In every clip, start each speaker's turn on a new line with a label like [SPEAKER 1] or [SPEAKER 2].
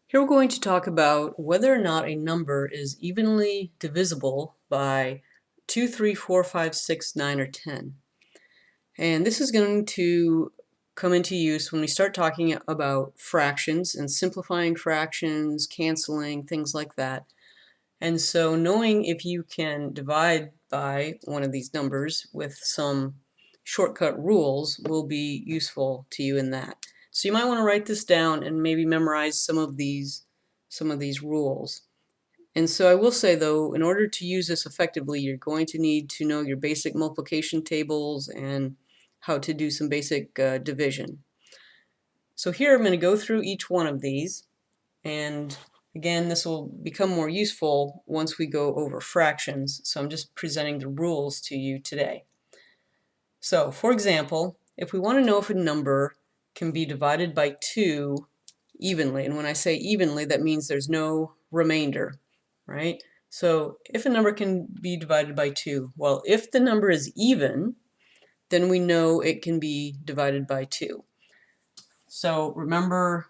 [SPEAKER 1] Here we're going to talk about whether or not a number is evenly divisible by 2, 3, 4, 5, 6, 9, or 10. And this is going to come into use when we start talking about fractions and simplifying fractions, canceling, things like that. And so knowing if you can divide by one of these numbers with some shortcut rules will be useful to you in that. So you might want to write this down and maybe memorize some of these rules. And so I will say though, in order to use this effectively, you're going to need to know your basic multiplication tables and how to do some basic division. So here I'm going to go through each one of these, and again, this will become more useful once we go over fractions, so I'm just presenting the rules to you today. So, for example, if we want to know if a number can be divided by 2 evenly, and when I say evenly, that means there's no remainder, right? So if a number can be divided by 2, well, if the number is even, then we know it can be divided by 2. So remember,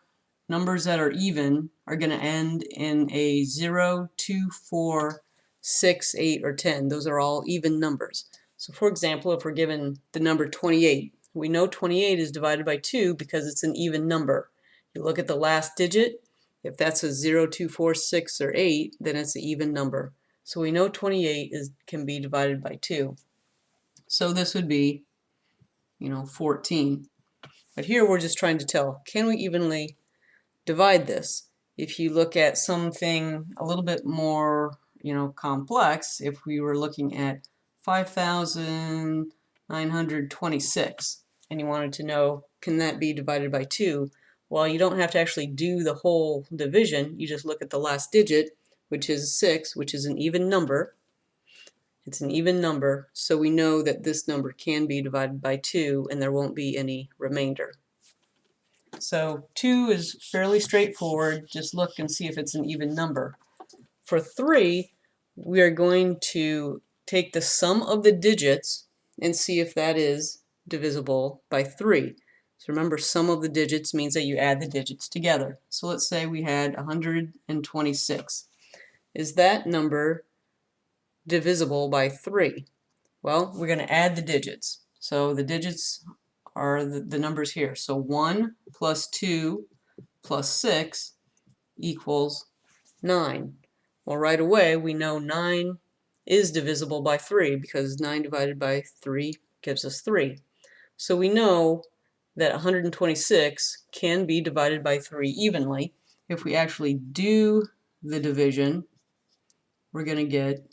[SPEAKER 1] numbers that are even are going to end in a 0, 2, 4, 6, 8, or 10. Those are all even numbers. So for example, if we're given the number 28, we know 28 is divided by 2 because it's an even number. You look at the last digit, if that's a 0, 2, 4, 6, or 8, then it's an even number. So we know 28 can be divided by 2. So this would be, 14. But here we're just trying to tell, can we evenly divide this? If you look at something a little bit more, complex, if we were looking at 5,926 and you wanted to know, can that be divided by 2? Well, you don't have to actually do the whole division. You just look at the last digit, which is 6, which is an even number. It's an even number, so we know that this number can be divided by 2 and there won't be any remainder. So 2 is fairly straightforward. Just look and see if it's an even number. For 3, we are going to take the sum of the digits and see if that is divisible by 3. So remember, sum of the digits means that you add the digits together. So let's say we had 126. Is that number divisible by 3? Well, we're going to add the digits. So the digits are the numbers here. So 1 plus 2 plus 6 equals 9. Well, right away we know 9 is divisible by 3 because 9 divided by 3 gives us 3. So we know that 126 can be divided by 3 evenly. If we actually do the division, we're going to get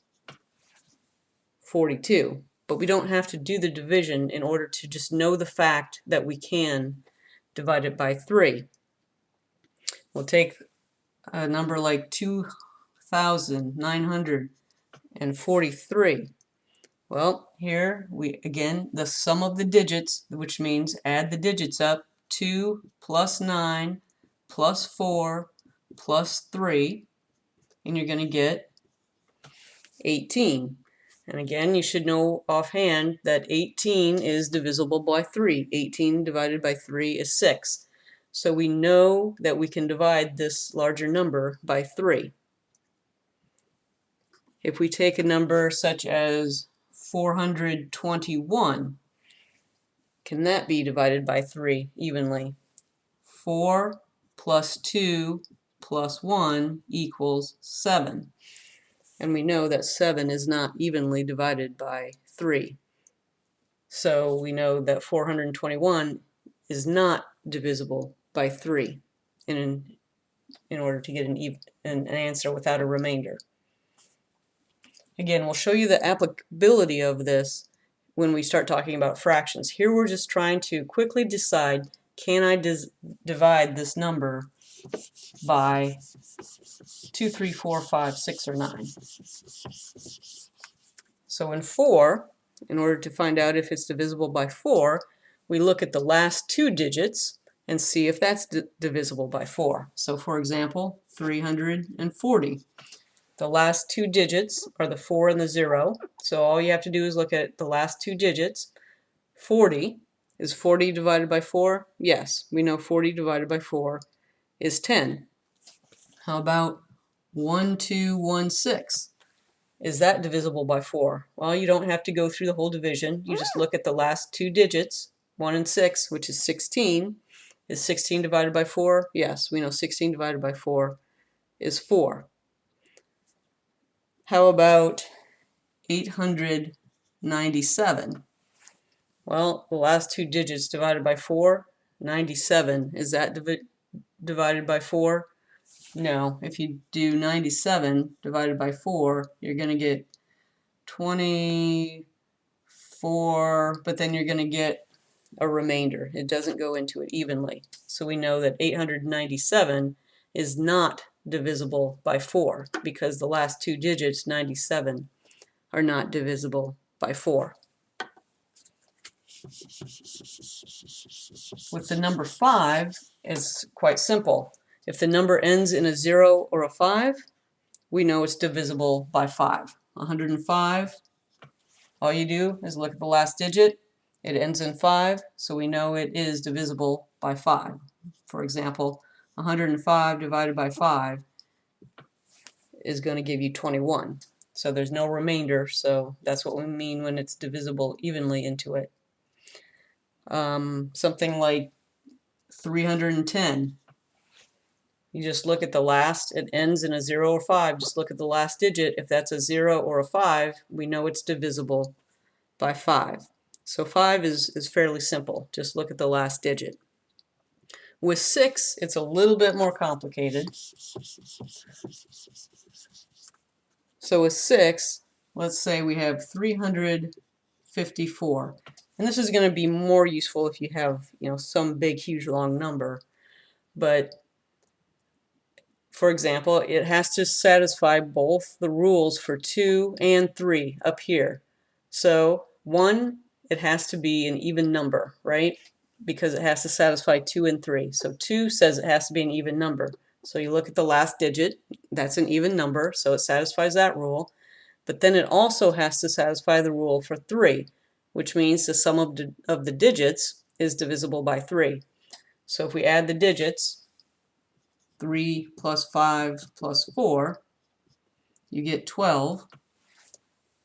[SPEAKER 1] 42. But we don't have to do the division in order to just know the fact that we can divide it by 3. We'll take a number like 2,943. Well, here again, the sum of the digits, which means add the digits up, 2 plus 9 plus 4 plus 3, and you're going to get 18. And again, you should know offhand that 18 is divisible by 3. 18 divided by 3 is 6. So we know that we can divide this larger number by 3. If we take a number such as 421, can that be divided by 3 evenly? 4 plus 2 plus 1 equals 7. And we know that 7 is not evenly divided by 3. So we know that 421 is not divisible by 3 in order to get an answer without a remainder. Again, we'll show you the applicability of this when we start talking about fractions. Here we're just trying to quickly decide, can I divide this number by 2, 3, 4, 5, 6, or 9? So in 4, in order to find out if it's divisible by 4, we look at the last 2 digits and see if that's divisible by 4. So for example, 340. The last 2 digits are the 4 and the 0. So all you have to do is look at the last 2 digits. 40. Is 40 divided by 4? Yes, we know 40 divided by 4 is 10. How about 1216? Is that divisible by 4? Well, you don't have to go through the whole division. You just look at the last two digits, 1 and 6, which is 16. Is 16 divided by 4? Yes, we know 16 divided by 4 is 4. How about 897? Well, the last two digits divided by 4, 97. Is that divided by 4? No. If you do 97 divided by 4, you're going to get 24, but then you're going to get a remainder. It doesn't go into it evenly. So we know that 897 is not divisible by 4 because the last two digits, 97, are not divisible by 4. With the number 5, it's quite simple. If the number ends in a 0 or a 5, we know it's divisible by 5. 105, all you do is look at the last digit. It ends in 5, so we know it is divisible by 5. For example, 105 divided by 5 is going to give you 21. So there's no remainder, so that's what we mean when it's divisible evenly into it. Something like 310. You just look at the last, it ends in a 0 or 5, just look at the last digit. If that's a 0 or a 5, we know it's divisible by 5. So 5 is fairly simple, just look at the last digit. With 6, it's a little bit more complicated. So with 6, let's say we have 354. And this is going to be more useful if you have, some big, huge, long number. But for example, it has to satisfy both the rules for 2 and 3 up here. So 1, it has to be an even number, right? Because it has to satisfy 2 and 3. So 2 says it has to be an even number. So you look at the last digit, that's an even number, so it satisfies that rule. But then it also has to satisfy the rule for 3, which means the sum of the digits is divisible by 3. So if we add the digits, 3 plus 5 plus 4, you get 12.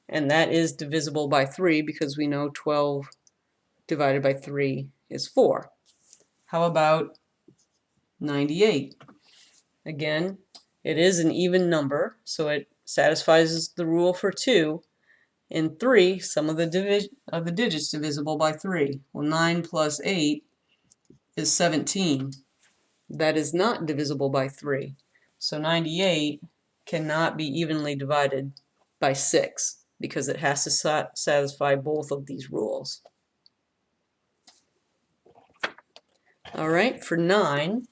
[SPEAKER 1] And that is divisible by 3 because we know 12 divided by 3 is 4. How about 98? Again, it is an even number, so it satisfies the rule for 2. In 3, sum of the digits divisible by 3. Well, 9 plus 8 is 17. That is not divisible by 3. So 98 cannot be evenly divided by 6 because it has to satisfy both of these rules. All right, for 9,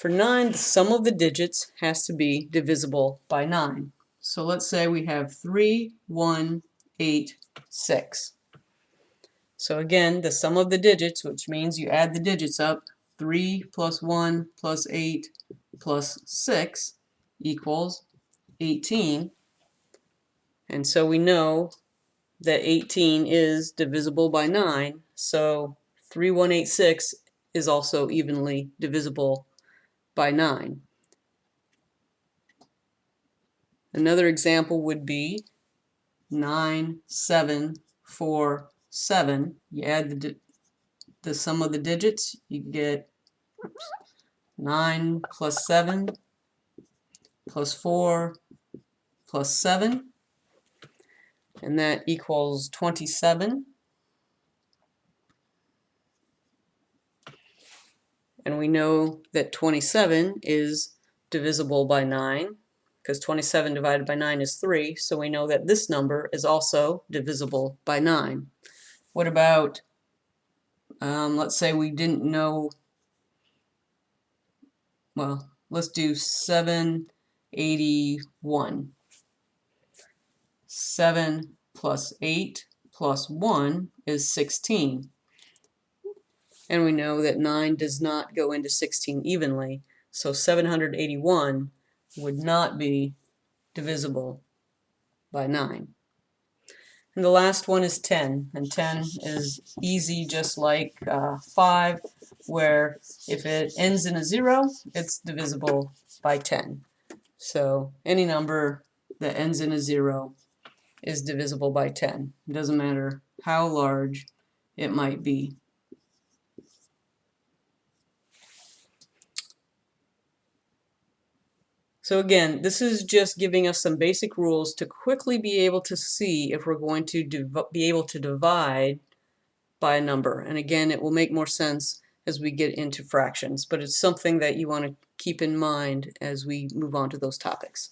[SPEAKER 1] the sum of the digits has to be divisible by 9. So let's say we have 3, 1, 8, 6. So again, the sum of the digits, which means you add the digits up, 3 plus 1 plus 8 plus 6 equals 18. And so we know that 18 is divisible by 9. So 3186 is also evenly divisible by 9. Another example would be 9, 7, 4, 7. You add the sum of the digits, you get 9 plus 7 plus 4 plus 7, and that equals 27. And we know that 27 is divisible by 9 because 27 divided by 9 is 3, so we know that this number is also divisible by 9. What about, let's say we didn't know, well, let's do 781. 7 plus 8 plus 1 is 16. And we know that 9 does not go into 16 evenly, so 781 would not be divisible by 9. And the last one is 10, and 10 is easy, just like 5, where if it ends in a 0, it's divisible by 10. So any number that ends in a 0 is divisible by 10. It doesn't matter how large it might be. So again, this is just giving us some basic rules to quickly be able to see if we're going to be able to divide by a number. And again, it will make more sense as we get into fractions, but it's something that you want to keep in mind as we move on to those topics.